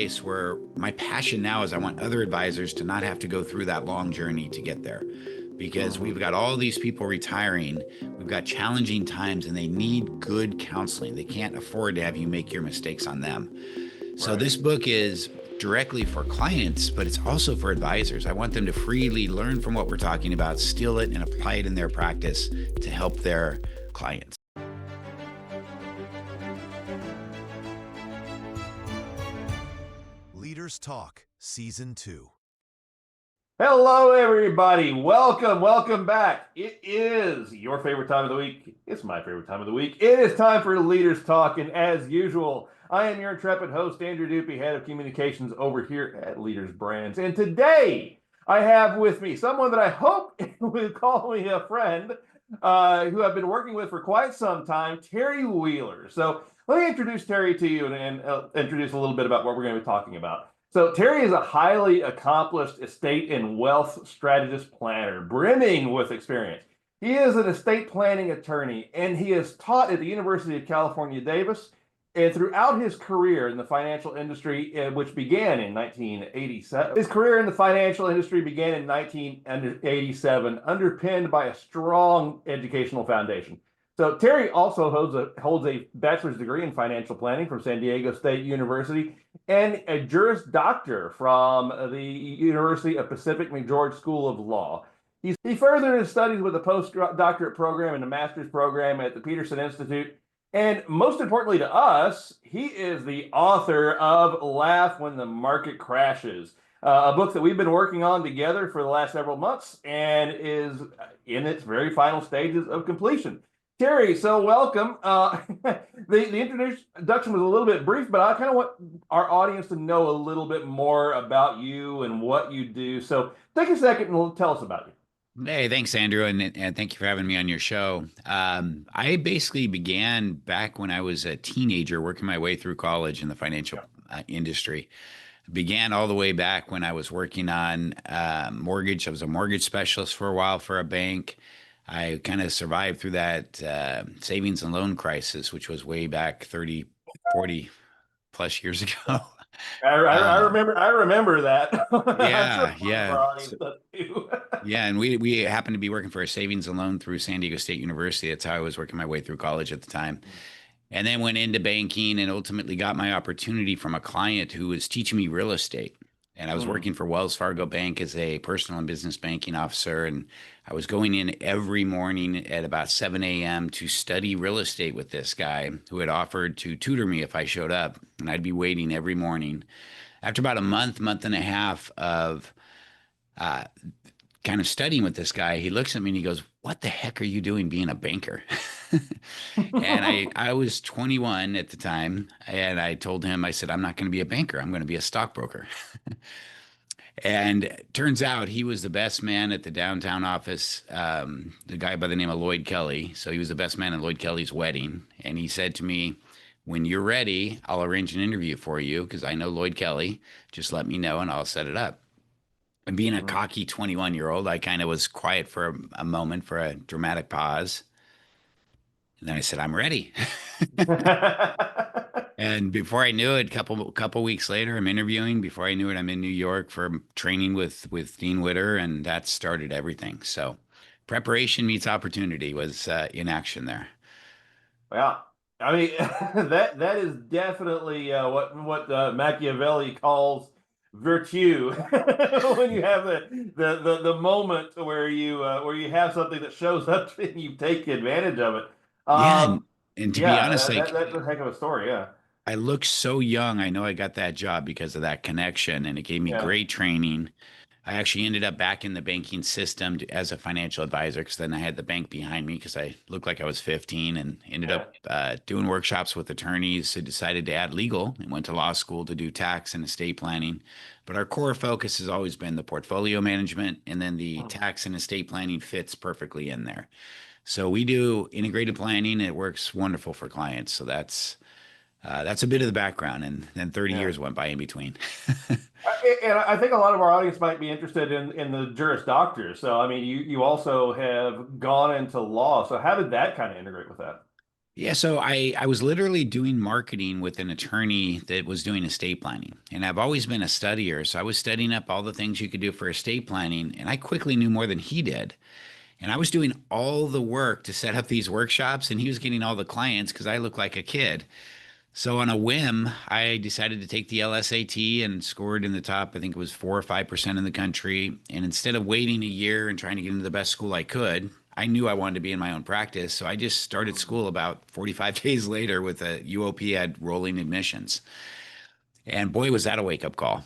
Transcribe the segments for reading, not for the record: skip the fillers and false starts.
place where my passion now is I want other advisors to not have to go through that long journey to get there because Mhm. we've got all these people retiring. We've got challenging times and they need good counseling. They can't afford to have you make your mistakes on them. So Right. this book is directly for clients, but it's also for advisors. I want them to freely learn from what we're talking about, steal it, and apply it in their practice to help their clients. Leaders Talk, Season 2. Hello, everybody. Welcome back. It is your favorite time of the week. It's my favorite time of the week. It is time for Leaders Talk, and as usual, I am your intrepid host, Andrew Dupy, head of communications over here at Leaders Brands. And today, I have with me someone that I hope will call me a friend, who I've been working with for quite some time, Terry Wheeler. So let me introduce Terry to you and introduce a little bit about what we're going to be talking about. So Terry is a highly accomplished estate and wealth strategist planner, brimming with experience. He is an estate planning attorney, and he has taught at the University of California, Davis. And throughout his career in the financial industry, which began in 1987, his career in the financial industry began in 1987, underpinned by a strong educational foundation. So Terry also holds a bachelor's degree in financial planning from San Diego State University and a Juris Doctor from the University of Pacific McGeorge School of Law. He furthered his studies with a postdoctorate program and a master's program at the Peterson Institute. And most importantly to us, he is the author of Laugh When the Market Crashes, a book that we've been working on together for the last several months and is in its very final stages of completion. Terry, so welcome. The introduction was a little bit brief, but I kind of want our audience to know a little bit more about you and what you do. So take a second and tell us about you. Hey, thanks, Andrew, and thank you for having me on your show. I basically began back when I was a teenager, working my way through college in the financial industry. Began all the way back when I was working on mortgage. I was a mortgage specialist for a while for a bank. I kind of survived through that savings and loan crisis, which was way back 30, 40 plus years ago. Uh, I remember that. I'm sure yeah, a lot of yeah. our audience does too. Yeah, and we happened to be working for a savings and loan through San Diego State University. That's how I was working my way through college at the time. And then went into banking and ultimately got my opportunity from a client who was teaching me real estate. And I was Mm, working for Wells Fargo Bank as a personal and business banking officer. And I was going in every morning at about 7 a.m. to study real estate with this guy who had offered to tutor me if I showed up. And I'd be waiting every morning. After about a month and a half of uh, kind of studying with this guy, he looks at me and he goes, "What the heck are you doing being a banker?" And mm. I was 21 at the time, and I told him, I said, "I'm not going to be a banker. I'm going to be a stockbroker." And it turns out he was the best man at the downtown office, the guy by the name of Lloyd Kelly. So he was the best man at Lloyd Kelly's wedding. And he said to me, "When you're ready, I'll arrange an interview for you because I know Lloyd Kelly. Just let me know and I'll set it up." And being a cocky 21-year-old, I kind of was quiet for a moment for a dramatic pause. And then I said, "I'm ready." And before I knew it, couple weeks later, I'm interviewing. Before I knew it, I'm in New York for training with Dean Witter, and that started everything. So, preparation meets opportunity was in action there. Well, I mean that is definitely what Machiavelli calls virtue. When you have the moment where you have something that shows up and you take advantage of it. Yeah, Um, and to be yeah, honest, like that's a heck of a story. Yeah, I look so young. I know I got that job because of that connection, and it gave me yeah. great training. I actually ended up back in the banking system as a financial advisor because then I had the bank behind me because I looked like I was 15 and ended Yeah. up doing workshops with attorneys who decided to add legal and went to law school to do tax and estate planning. But our core focus has always been the portfolio management, and then the Hmm. tax and estate planning fits perfectly in there. So we do integrated planning. It works wonderful for clients. So that's a bit of the background, and then 30 Yeah. years went by in between. And I think a lot of our audience might be interested in the Juris Doctor. So, I mean, you also have gone into law. So, how did that kind of integrate with that? Yeah, so I was literally doing marketing with an attorney that was doing estate planning. And I've always been a studier, so I was studying up all the things you could do for estate planning, and I quickly knew more than he did. And I was doing all the work to set up these workshops, and he was getting all the clients because I look like a kid. So on a whim, I decided to take the LSAT and scored in the top, I think it was 4 or 5% in the country. And instead of waiting a year and trying to get into the best school I could, I knew I wanted to be in my own practice. So I just started school about 45 days later with a UOP had rolling admissions. And boy, was that a wake up call.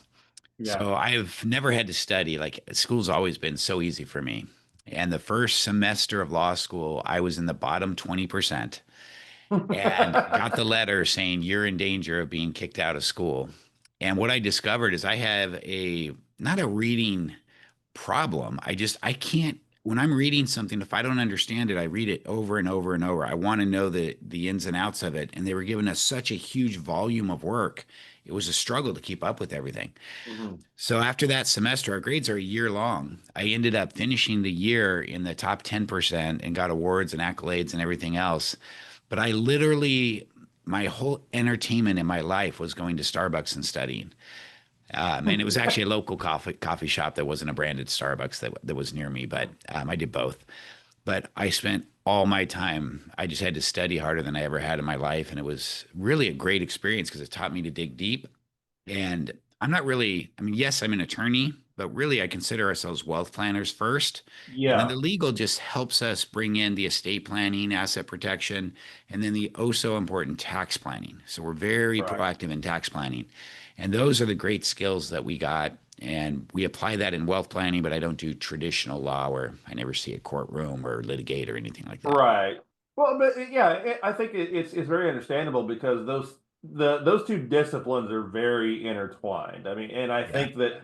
Yeah. So I've never had to study. Like school's always been so easy for me. And the first semester of law school, I was in the bottom 20% and got the letter saying you're in danger of being kicked out of school. And what I discovered is I have a not a reading problem. I can't when I'm reading something, if I don't understand it, I read it over and over and over. I want to know the ins and outs of it. And they were giving us such a huge volume of work. It was a struggle to keep up with everything. Mhm. So after that semester, our grades are a year long. I ended up finishing the year in the top 10% and got awards and accolades and everything else. But I literally, my whole entertainment in my life was going to Starbucks and studying. And it was actually a local coffee shop that wasn't a branded Starbucks that was near me, but I did both. But I spent all my time, I just had to study harder than I ever had in my life. And it was really a great experience because it taught me to dig deep. And I'm not really, I mean, yes, I'm an attorney, but really I consider ourselves wealth planners first. And then Yeah. the legal just helps us bring in the estate planning, asset protection, and then the oh so important tax planning. So we're very Right. proactive in tax planning. And those are the great skills that we got. And we apply that in wealth planning, but I don't do traditional law where I never see a courtroom or litigate or anything like that. Right. Well, but yeah, I think it's very understandable because those two disciplines are very intertwined. I mean, and I Yeah. think that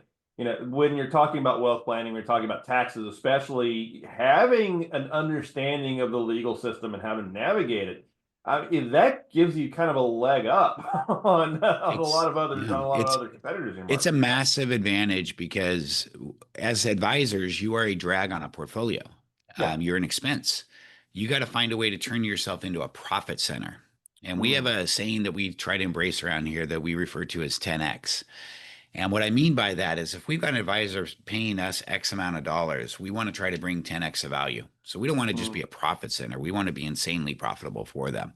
when you're talking about wealth planning, we're talking about taxes, especially having an understanding of the legal system and how to navigate it. That gives you kind of a leg up on a lot It's, of other yeah, on a lot of other competitors in your it's a market. massive advantage because as advisors, you are a drag on a portfolio. Yeah. You're an expense. You got to find a way to turn yourself into a profit center. And we have Mm. a saying that we try to embrace around here that we refer to as 10x. And what I mean by that is if we've got an advisor paying us X amount of dollars, we want to try to bring 10x of value. So we don't want to just be Mm. a profit center. We want to be insanely profitable for them.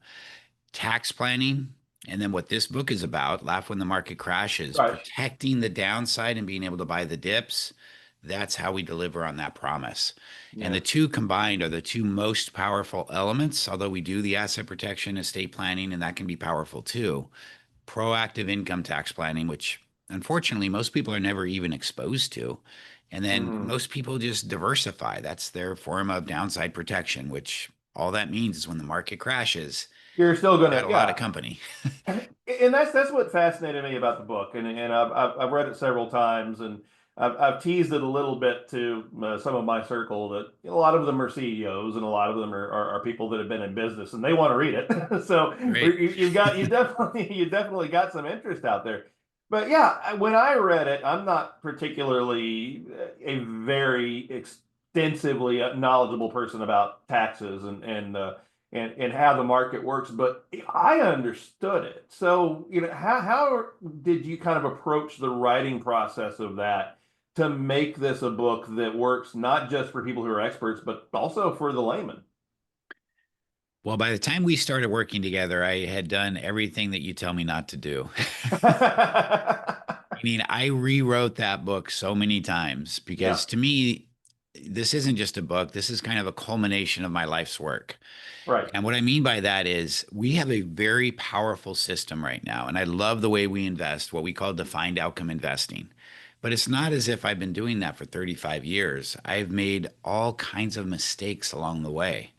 Tax planning, and then what this book is about, Laugh When the Market Crashes, Right. protecting the downside and being able to buy the dips. That's how we deliver on that promise. And the Yeah. two combined are the two most powerful elements, although we do the asset protection, estate planning, and that can be powerful too. Proactive income tax planning, which unfortunately most people are never even exposed to. And then Mhm. most people just diversify. That's their form of downside protection, which all that means is when the market crashes, You're still got gonna, a lot of yeah. company. And that's what fascinated me about the book, and I've read it several times, and I've teased it a little bit to some of my circle that a lot of them are CEOs, and a lot of them are people that have been in business, and they want to read it. So Great. you definitely got some interest out there. But yeah, when I read it, I'm not particularly a very extensively knowledgeable person about taxes and how the market works, but I understood it. So, how did you kind of approach the writing process of that to make this a book that works not just for people who are experts, but also for the layman? Well, by the time we started working together, I had done everything that you tell me not to do. I mean, I rewrote that book so many times Yeah, because to me, this isn't just a book. This is kind of a culmination of my life's work. right. And what I mean by that is we have a very powerful system right now. And I love the way we invest, what we call defined outcome investing. But it's not as if I've been doing that for 35 years. I've made all kinds of mistakes along the way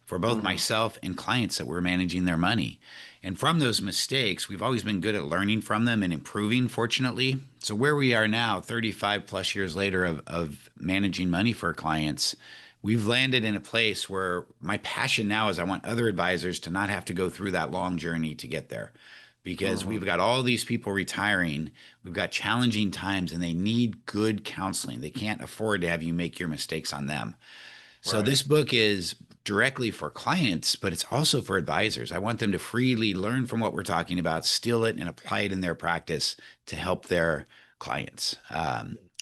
for both Mhm. myself and clients that were managing their money. And from those mistakes, we've always been good at learning from them and improving, fortunately. So, where we are now, 35 plus years later of managing money for clients, we've landed in a place where my passion now is I want other advisors to not have to go through that long journey to get there because we've Mhm. got all these people retiring. We've got challenging times and they need good counseling. They can't afford to have you make your mistakes on them. So Right. this book is directly for clients, but it's also for advisors. I want them to freely learn from what we're talking about, steal it, and apply it in their practice to help their clients.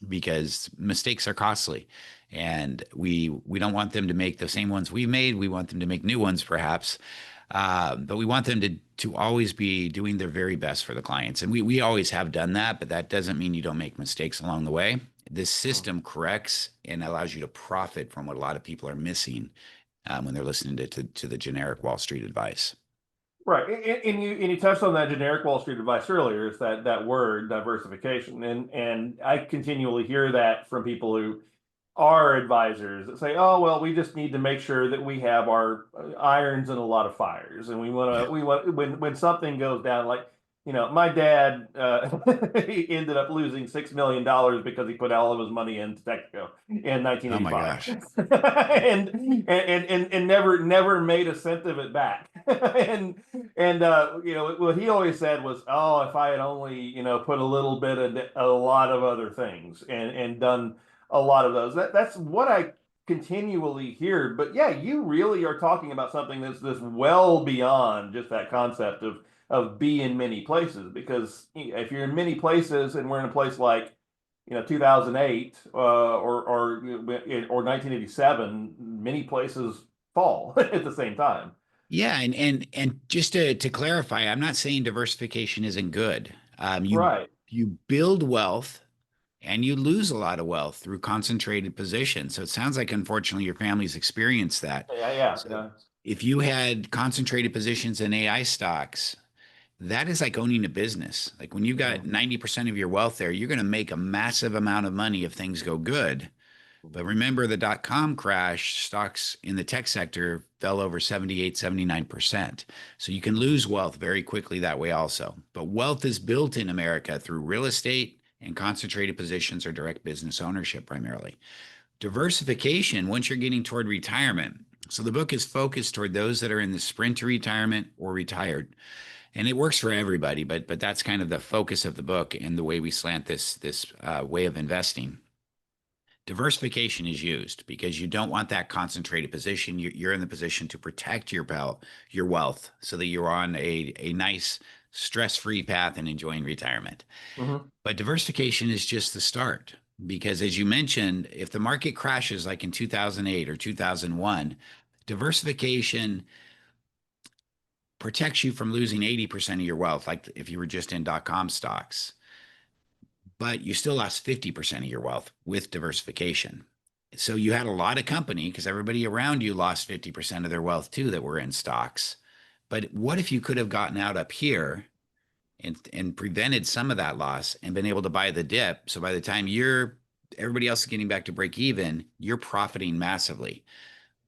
Because mistakes are costly, and we don't want them to make the same ones we made. We want them to make new ones, perhaps, but we want them to always be doing their very best for the clients. And we always have done that, but that doesn't mean you don't make mistakes along the way. This system corrects and allows you to profit from what a lot of people are missing when they're listening to the generic Wall Street advice. Right, and you touched on that generic Wall Street advice earlier. Is that word diversification, and I continually hear that from people who are advisors that say, "Oh, well, we just need to make sure that we have our irons in a lot of fires, and Yeah. we want when something goes down, like my dad he ended up losing $6 million because he put all of his money into Texaco in Oh my 1985, gosh. and never made a cent of it back, and what he always said was, "Oh, if I had only put a little bit of a lot of other things and done." A lot of those. That's what I continually hear. But yeah, you really are talking about something that's this well beyond just that concept of be in many places. Because if you're in many places and we're in a place like 2008 or 1987, many places fall at the same time. Yeah, and just to clarify, I'm not saying diversification isn't good. Right. You build wealth and you lose a lot of wealth through concentrated positions. So it sounds like, unfortunately, your family's experienced that. Yeah. Yeah. So Yeah. if you had concentrated positions in AI stocks, that is like owning a business. Like when you got 90% of your wealth there, you're going to make a massive amount of money if things go good. But remember the dot-com crash, stocks in the tech sector fell over 78, 79%. So you can lose wealth very quickly that way also. But wealth is built in America through real estate and concentrated positions or direct business ownership primarily. Diversification, once you're getting toward retirement. So the book is focused toward those that are in the sprint to retirement or retired. And it works for everybody, but that's kind of the focus of the book and the way we slant this way of investing. Diversification is used because you don't want that concentrated position. You're in the position to protect your wealth so that you're on a nice stress-free path and enjoying retirement. Mhm. But diversification is just the start because, as you mentioned, if the market crashes like in 2008 or 2001, diversification protects you from losing 80% of your wealth, like if you were just in dot-com stocks, but you still lost 50% of your wealth with diversification. So you had a lot of company because everybody around you lost 50% of their wealth too that were in stocks. But what if you could have gotten out up here and prevented some of that loss and been able to buy the dip? So by the time everybody else is getting back to break even, you're profiting massively.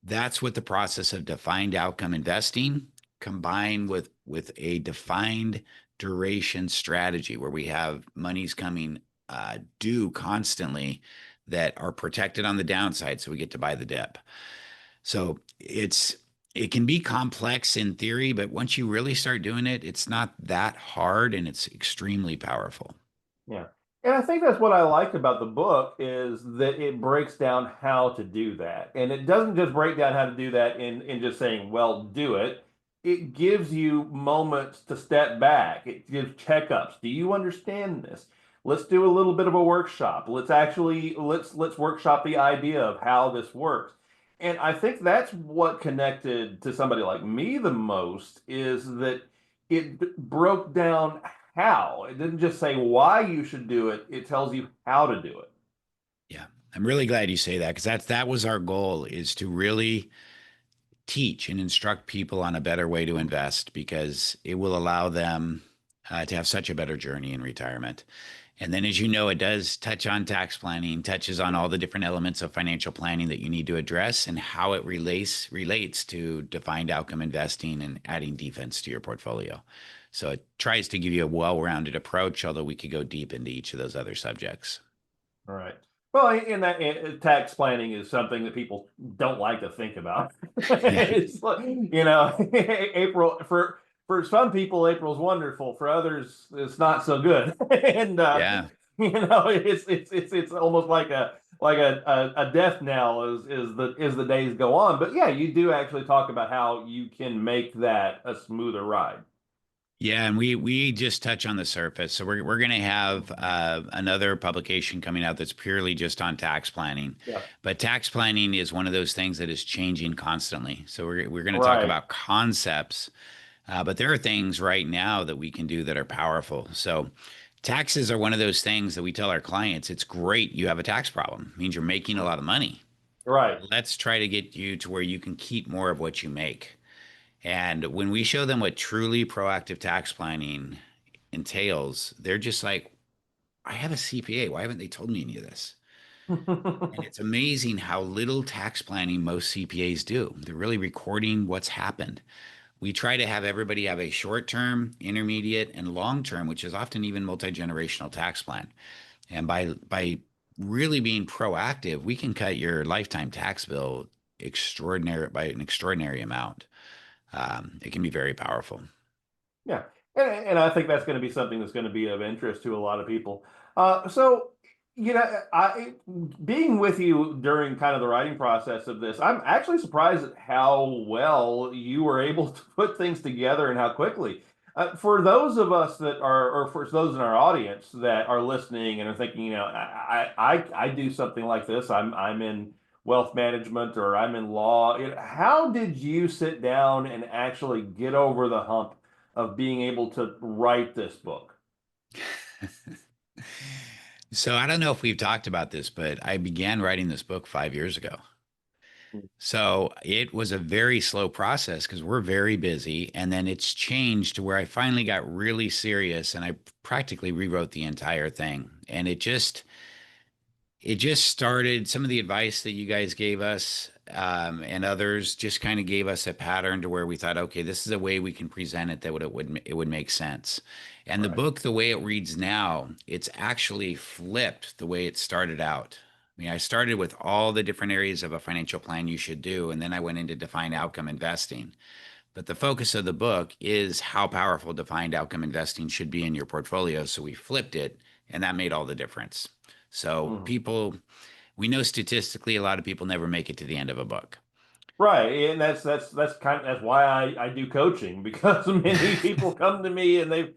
That's what the process of defined outcome investing combined with a defined duration strategy where we have monies coming due constantly that are protected on the downside so we get to buy the dip. So it can be complex in theory, but once you really start doing it, it's not that hard and it's extremely powerful. Yeah. And I think that's what I like about the book is that it breaks down how to do that. And it doesn't just break down how to do that in just saying, well, do it. It gives you moments to step back. It gives checkups. Do you understand this? Let's do a little bit of a workshop. Let's workshop the idea of how this works. And I think that's what connected to somebody like me the most is that it broke down how. It didn't just say why you should do it, it tells you how to do it. Yeah. I'm really glad you say that because that was our goal is to really teach and instruct people on a better way to invest because it will allow them to have such a better journey in retirement. And then, as you know, it does touch on tax planning, touches on all the different elements of financial planning that you need to address and how it relates to defined outcome investing and adding defense to your portfolio. So it tries to give you a well-rounded approach, although we could go deep into each of those other subjects. All right. Well, in that tax planning is something that people don't like to think about. Yeah. It's like, April for some people, April's wonderful. For others, it's not so good. And Yeah. it's almost like like a death knell as the days go on. But yeah, you do actually talk about how you can make that a smoother ride. Yeah, and we just touch on the surface. So we're going to have another publication coming out that's purely just on tax planning. Yeah. But tax planning is one of those things that is changing constantly. So we're going to talk Right. about concepts, but there are things right now that we can do that are powerful. So taxes are one of those things that we tell our clients, it's great you have a tax problem. It means you're making a lot of money. Right. Let's try to get you to where you can keep more of what you make. And when we show them what truly proactive tax planning entails, they're just like, I have a CPA. Why haven't they told me any of this? And it's amazing how little tax planning most CPAs do. They're really recording what's happened. We try to have everybody have a short term, intermediate, and long term, which is often even multi generational tax plan. And by really being proactive, we can cut your lifetime tax bill extraordinary by an extraordinary amount. It can be very powerful. Yeah, and I think that's going to be something that's going to be of interest to a lot of people. So, I being with you during kind of the writing process of this, I'm actually surprised at how well you were able to put things together and how quickly. For those of us that are, or for those in our audience that are listening and are thinking, I do something like this. I'm in wealth management or I'm in law. How did you sit down and actually get over the hump of being able to write this book? So I don't know if we've talked about this, but I began writing this book 5 years ago. So it was a very slow process because we're very busy. And then it's changed to where I finally got really serious and I practically rewrote the entire thing. And it just started some of the advice that you guys gave us and others just kind of gave us a pattern to where we thought, okay, this is a way we can present it that it would make sense. And the Right. book, the way it reads now, it's actually flipped the way it started out. I mean, I started with all the different areas of a financial plan you should do, and then I went into defined outcome investing. But the focus of the book is how powerful defined outcome investing should be in your portfolio. So we flipped it, and that made all the difference. So Mhm. we know statistically, a lot of people never make it to the end of a book. Right, and that's why I do coaching because many people come to me and they've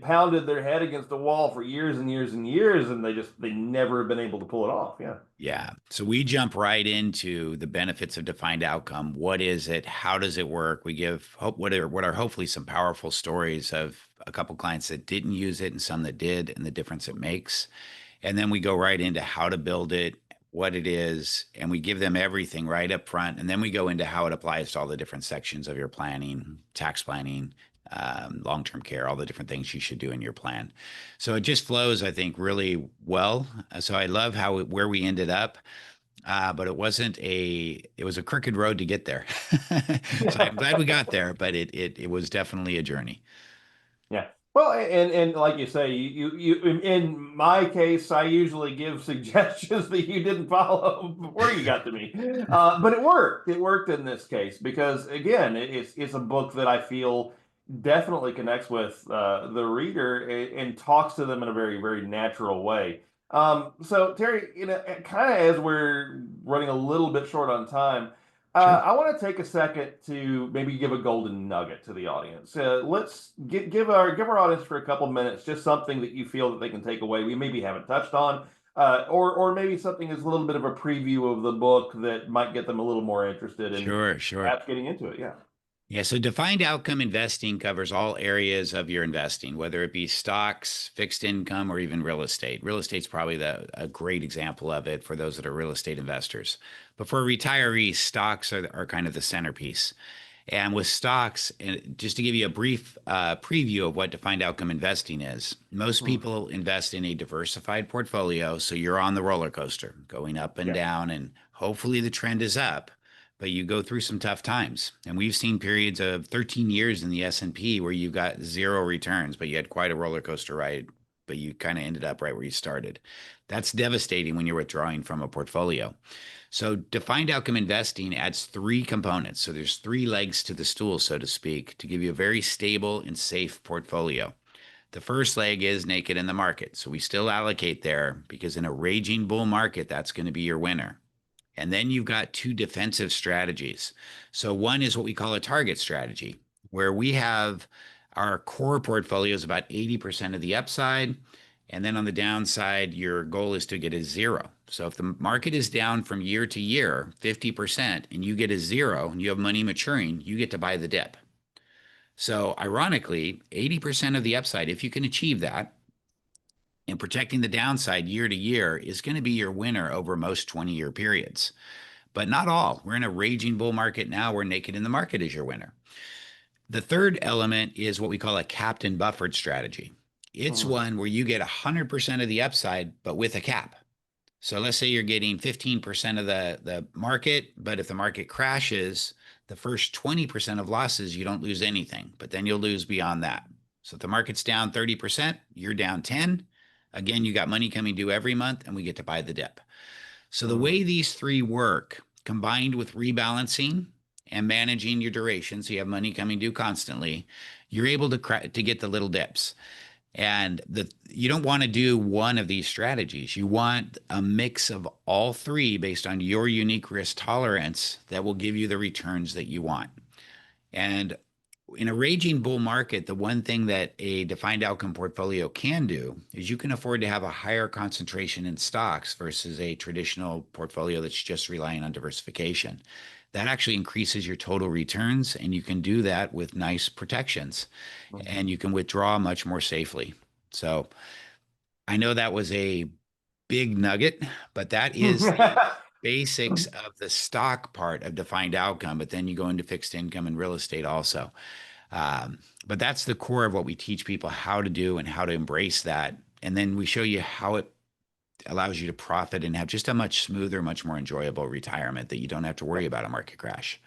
pounded their head against the wall for years and years and years, and they never have been able to pull it off. Yeah. Yeah. So we jump right into the benefits of defined outcome. What is it? How does it work? We give hope what are hopefully some powerful stories of a couple clients that didn't use it and some that did and the difference it makes. And then we go right into how to build it, what it is, and we give them everything right up front. And then we go into how it applies to all the different sections of your planning, tax planning, long-term care, all the different things you should do in your plan. So it just flows, I think, really well. So I love where we ended up. But it was a crooked road to get there. So I'm glad we got there, but it was definitely a journey. Yeah. Well, and like you say, you in my case, I usually give suggestions that you didn't follow before you got to me. But it worked. It worked in this case because again, it's a book that I feel definitely connects with the reader and talks to them in a very, very natural way. So Terry, kind of as we're running a little bit short on time, Sure. I want to take a second to maybe give a golden nugget to the audience. Let's give our audience for a couple minutes just something that you feel that they can take away. We maybe haven't touched on, or maybe something is a little bit of a preview of the book that might get them a little more interested in Sure, sure. perhaps getting into it. Yeah. Yeah, so defined outcome investing covers all areas of your investing, whether it be stocks, fixed income, or even real estate. Real estate's probably a great example of it for those that are real estate investors. But for retirees, stocks are kind of the centerpiece. And with stocks, and just to give you a brief preview of what defined outcome investing is, most Hmm. people invest in a diversified portfolio. So you're on the roller coaster going up and Yeah. down, and hopefully the trend is up, but you go through some tough times. And we've seen periods of 13 years in the S&P where you got zero returns, but you had quite a roller coaster ride, but you kind of ended up right where you started. That's devastating when you're withdrawing from a portfolio. So defined outcome investing adds three components. So there's three legs to the stool, so to speak, to give you a very stable and safe portfolio. The first leg is naked in the market. So we still allocate there because in a raging bull market, that's going to be your winner. And then you've got two defensive strategies. So one is what we call a target strategy, where we have our core portfolio is about 80% of the upside. And then on the downside, your goal is to get a zero. So if the market is down from year to year, 50%, and you get a zero and you have money maturing, you get to buy the dip. So ironically, 80% of the upside, if you can achieve that, and protecting the downside year to year is going to be your winner over most 20-year periods. But not all. We're in a raging bull market now where naked in the market is your winner. The third element is what we call a capped and buffered strategy. It's Mhm. one where you get 100% of the upside, but with a cap. So let's say you're getting 15% of the market, but if the market crashes, the first 20% of losses, you don't lose anything, but then you'll lose beyond that. So if the market's down 30%, you're down 10. Again, you got money coming due every month, and we get to buy the dip. So the Mhm. way these three work, combined with rebalancing and managing your duration, so you have money coming due constantly, you're able to get the little dips. And you don't want to do one of these strategies. You want a mix of all three based on your unique risk tolerance that will give you the returns that you want. And in a raging bull market, the one thing that a defined outcome portfolio can do is you can afford to have a higher concentration in stocks versus a traditional portfolio that's just relying on diversification. That actually increases your total returns, and you can do that with nice protections, and Mhm. you can withdraw much more safely. So I know that was a big nugget, but that is the basics of the stock part of defined outcome. But then you go into fixed income and real estate also. But that's the core of what we teach people how to do and how to embrace that. And then we show you how it allows you to profit and have just a much smoother, much more enjoyable retirement that you don't have to worry about a market crash.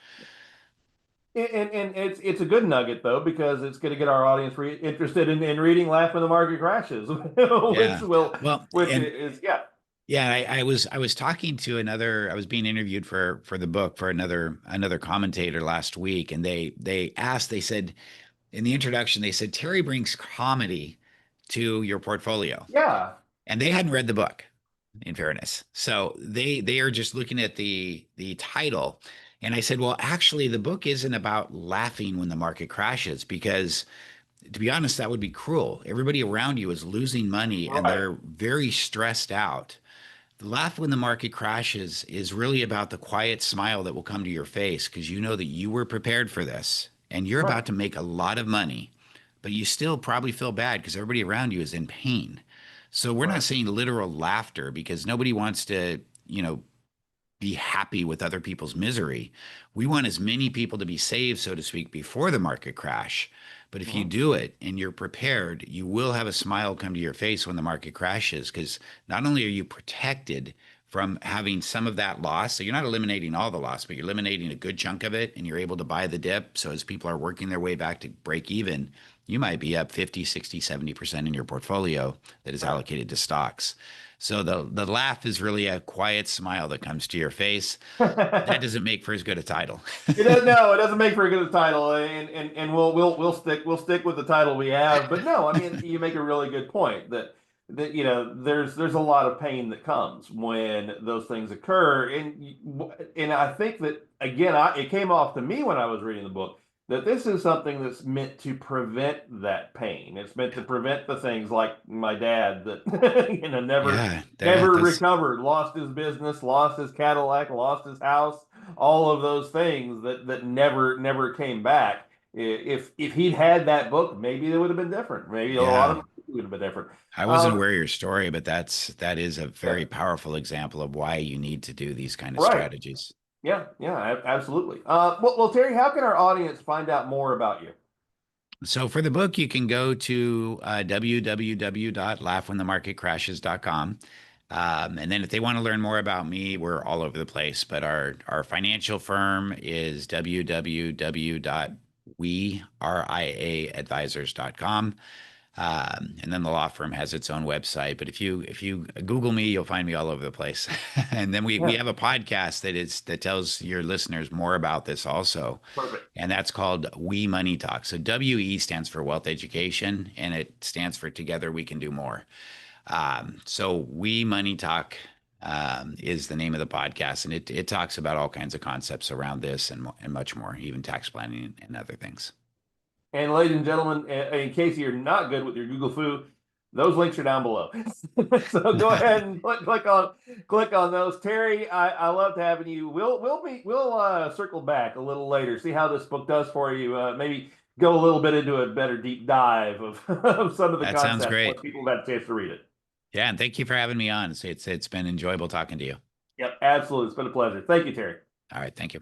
And it's a good nugget though because it's going to get our audience interested in reading "Laugh When the Market Crashes," which Yeah. will Well, which and is yeah. yeah, I was talking to another. I was being interviewed for the book for another commentator last week, and they asked. They said in the introduction, they said Terry brings comedy to your portfolio, Yeah. and they hadn't read the book. In fairness, so they are just looking at the title, and I said, well, actually, the book isn't about laughing when the market crashes because, to be honest, that would be cruel. Everybody around you is losing money, and Right. they're very stressed out. The laugh when the market crashes is really about the quiet smile that will come to your face because you know that you were prepared for this and you're Right. about to make a lot of money, but you still probably feel bad because everybody around you is in pain. So we're not Right. saying literal laughter because nobody wants to, be happy with other people's misery. We want as many people to be saved, so to speak, before the market crash. But if you Mhm. do it and you're prepared, you will have a smile come to your face when the market crashes because not only are you protected from having some of that loss, so you're not eliminating all the loss, but you're eliminating a good chunk of it and you're able to buy the dip. So as people are working their way back to break even, you might be up 50, 60, 70% in your portfolio that is Right. allocated to stocks. So the laugh is really a quiet smile that comes to your face. That doesn't make for as good a title. It doesn't. No, it doesn't make for a good title, and we'll stick with the title we have. But no, I mean, you make a really good point that there's a lot of pain that comes when those things occur, and I think that again, it came off to me when I was reading the book that this is something that's meant to prevent that pain. It's meant to prevent the things like my dad that never Yeah, never that's recovered, lost his business, lost his Cadillac, lost his house, all of those things that never came back. If he'd had that book, maybe it would have been different. Maybe a lot yeah. of it would have been different. I wasn't Um, aware of your story, but that is a yeah, very powerful example of why you need to do these kind of right. strategies. Yeah, yeah, absolutely. Well, Terry, how can our audience find out more about you? So for the book, you can go to www.laughwhenthemarketcrashes.com. And then if they want to learn more about me, we're all over the place. But our financial firm is www.riaadvisors.com. And then the law firm has its own website. But if you Google me, you'll find me all over the place. And then we Yeah, have a podcast that tells your listeners more about this also. perfect. And that's called We Money Talk. So WE stands for Wealth Education, and it stands for Together We Can Do More. So We Money Talk is the name of the podcast, and it talks about all kinds of concepts around this and much more, even tax planning and other things. And ladies and gentlemen, in case you're not good with your Google Foo, those links are down below. So go ahead and click on those. Terry, I loved having you. We'll circle back a little later, see how this book does for you. Maybe go a little bit into a better deep dive of, of some of the That sounds concepts once great. people have had a chance to read it. Yeah, and thank you for having me on. It's been enjoyable talking to you. Yep, absolutely. It's been a pleasure. Thank you, Terry. All right, thank you.